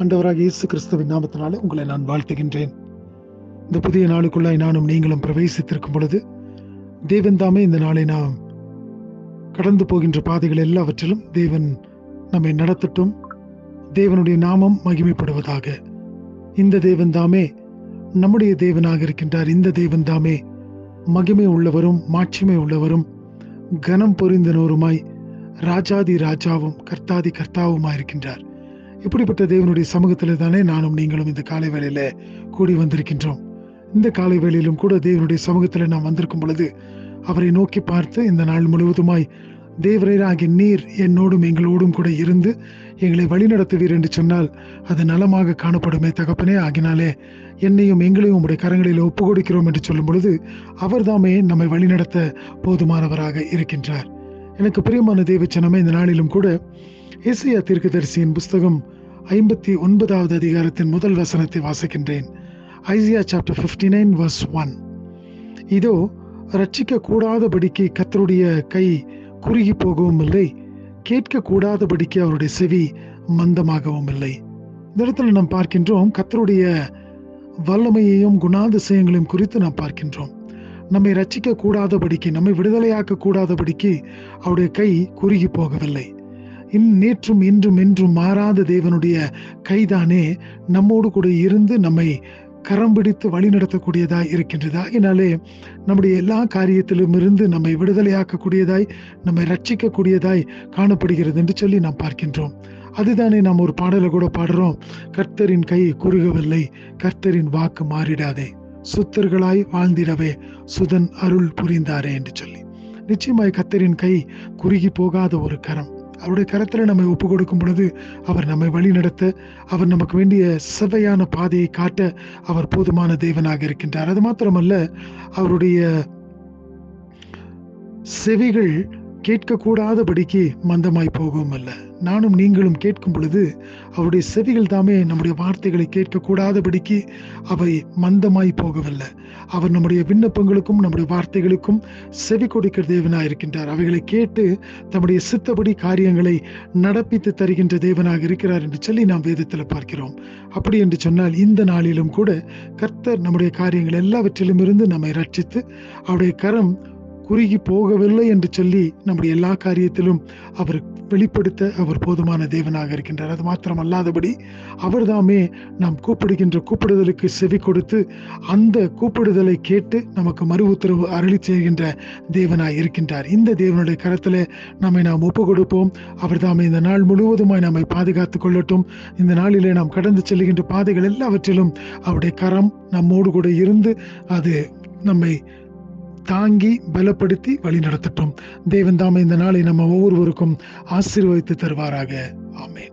ஆண்டவராகிய இயேசு கிறிஸ்துவின் நாமத்தினாலே உங்களை நான் வாழ்த்துகின்றேன். இந்த புதிய நாளுக்குள்ளாய் நானும் நீங்களும் பிரவேசித்திருக்கும் பொழுது தேவன் தாமே இந்த நாளை நாம் கடந்து போகின்ற பாதைகள் எல்லாவற்றிலும் தேவன் நம்மை நடத்தட்டும். தேவனுடைய நாமம் மகிமைப்படுவதாக. இந்த தேவன் தாமே நம்முடைய தேவனாக இருக்கின்றார். இந்த தேவன் தாமே மகிமை உள்ளவரும் மாட்சிமை உள்ளவரும் கனம் பொரிந்தனோருமாய் ராஜாதி ராஜாவும் கர்த்தாதி கர்த்தாவுமாய் இருக்கின்றார். இப்படிப்பட்ட தேவனுடைய சமூகத்தில் தானே நானும் நீங்களும் இந்த காலை வேளையில கூடி வந்திருக்கின்றோம். இந்த காலை வேளையிலும் கூட தேவனுடைய சமூகத்தில் நாம் வந்திருக்கும் பொழுது அவரை நோக்கி பார்த்து இந்த நாள் முழுவதுமாய் தேவரீராகிய நீர் என்னோடும் எங்களோடும் கூட இருந்து எங்களை வழிநடத்துவீர் என்று சொன்னால் அது நலமாக காணப்படுமே தகப்பனே. ஆகினாலே என்னையும் எங்களையும் உங்களுடைய கரங்களில் ஒப்பு கொடுக்கிறோம் என்று சொல்லும் பொழுது அவர் தாமே நம்மை வழிநடத்த போதுமானவராக இருக்கின்றார். எனக்கு பிரியமான தேவச்சனமே, இந்த நாளிலும் கூட ஏசாயா தீர்க்கதரிசியின் புஸ்தகம் 59வது அதிகாரத்தின் முதல் வசனத்தை வாசிக்கின்றேன். Isaiah chapter 59 verse 1. இதோ ரட்சிக்க கூடாதபடிக்கு கர்த்தருடைய கை குறுகி போகவும் இல்லை, கேட்க கூடாதபடிக்கு அவருடைய செவி மந்தமாகவும் இல்லை. இந்த இடத்துல நாம் பார்க்கின்றோம் கர்த்தருடைய வல்லமையையும் குணாதிசயங்களையும் குறித்து நாம் பார்க்கின்றோம். நம்மை ரட்சிக்க கூடாதபடிக்கு, நம்மை விடுதலையாக்க கூடாதபடிக்கு அவருடைய கை குறுகி போகவில்லை. நேற்றும் இன்றும் என்றும் மாறாத தேவனுடைய கைதானே நம்மோடு கூட இருந்து நம்மை கரம் பிடித்து வழி நடத்தக்கூடியதாய் இருக்கின்றதா. இதனாலே நம்முடைய எல்லா காரியத்திலும் இருந்து நம்மை விடுதலையாக்கக்கூடியதாய், நம்மை ரட்சிக்கக்கூடியதாய் காணப்படுகிறது என்று சொல்லி நாம் பார்க்கின்றோம். அதுதானே நாம் ஒரு பாடலை கூட பாடுறோம், கர்த்தரின் கை குறுகவில்லை, கர்த்தரின் வாக்கு மாறிடாதே, சுத்தர்களாய் வாழ்ந்திடவே சுதன் அருள் புரிந்தாரே என்று சொல்லி. நிச்சயமாய் கர்த்தரின் கை குறுகி போகாத ஒரு கரம். அவருடைய கரத்துல நம்மை ஒப்பு கொடுக்கும் பொழுது அவர் நம்மை வழி நடத்த, அவர் நமக்கு வேண்டிய செவ்வையான பாதையை காட்ட அவர் போதுமான தேவனாக இருக்கின்றார். அது மாத்திரமல்ல, அவருடைய செவிகள் கேட்கக்கூடாதபடிக்கு மந்தமாய் போகவும் அல்ல. நானும் நீங்களும் கேட்கும் பொழுது அவருடைய செவிகள் தாமே நம்முடைய வார்த்தைகளை கேட்கக்கூடாதபடிக்கு அவை மந்தமாய் போகவில்லை. அவர் நம்முடைய விண்ணப்பங்களுக்கும் நம்முடைய வார்த்தைகளுக்கும் செவி கொடுக்கிற தேவனாக இருக்கின்றார். அவைகளை கேட்டு தம்முடைய சித்தப்படி காரியங்களை நடப்பித்து தருகின்ற தேவனாக இருக்கிறார் என்று சொல்லி நாம் வேதத்தில் பார்க்கிறோம். அப்படி என்று சொன்னால் இந்த நாளிலும் கூட கர்த்தர் நம்முடைய காரியங்கள் எல்லாவற்றிலும் இருந்து நம்மை ரட்சித்து அவருடைய கரம் குறுகி போகவில்லை என்று சொல்லி நம்முடைய எல்லா காரியத்திலும் அவர் வெளிப்படுத்த அவர் போதுமான தேவனாக இருக்கின்றார். அது மாத்திரம் அல்லாதபடி அவர் தாமே நாம் கூப்பிடுகின்ற கூப்பிடுதலுக்கு செவி கொடுத்து அந்த கூப்பிடுதலை கேட்டு நமக்கு மறு உத்தரவு அருளி செய்கின்ற தேவனாய் இருக்கின்றார். இந்த தேவனுடைய கரத்தில் நம்மை நாம் ஒப்பு கொடுப்போம். அவர் தாமே இந்த நாள் முழுவதுமாய் நம்மை பாதுகாத்துக் கொள்ளட்டும். இந்த நாளிலே நாம் கடந்து செல்கின்ற பாதைகள் எல்லாவற்றிலும் அவருடைய கரம் நம்மோடு கூட இருந்து அது நம்மை தாங்கி பலப்படுத்தி வழி நடத்தட்டும். தேவன் தாமே இந்த நாளை நம்ம ஒவ்வொருவருக்கும் ஆசீர்வதித்து தருவாராக. ஆமென்.